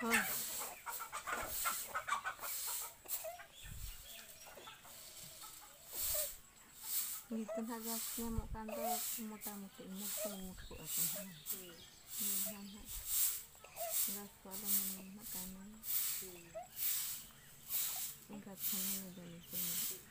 Oh, gitu hagasnya mau kantor muta-muti mutu-mutu akan gas pada makanan tingkat sana dan sini.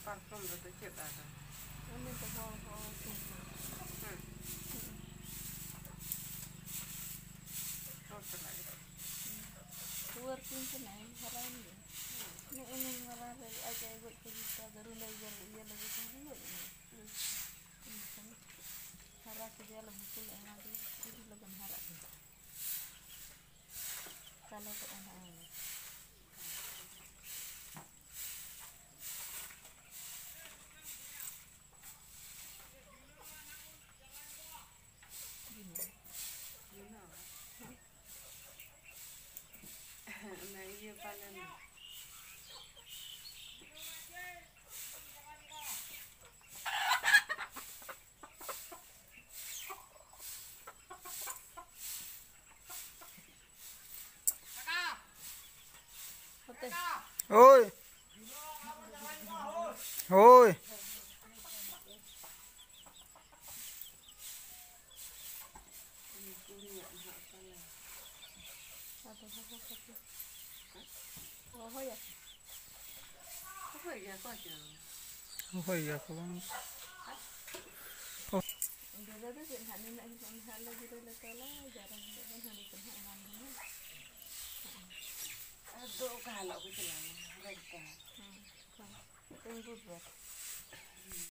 Parfum itu cek ada. Ini tuh keluar pintu naik haram dia. Ini malah dari aja ikut cerita baru belajar dia lagi sama dia. Harap dia lebih kuliah lagi, jadi lebih harap. Kalau ke anak-anak. Ôi, ôi. Oh ya. Ôi giờ không. Dia tu kan hanya nak hidup hala gitu lah jarang dia kan hanya kena orang ni. Aduh, kalau aku jalan, mereka. Tunggu buat.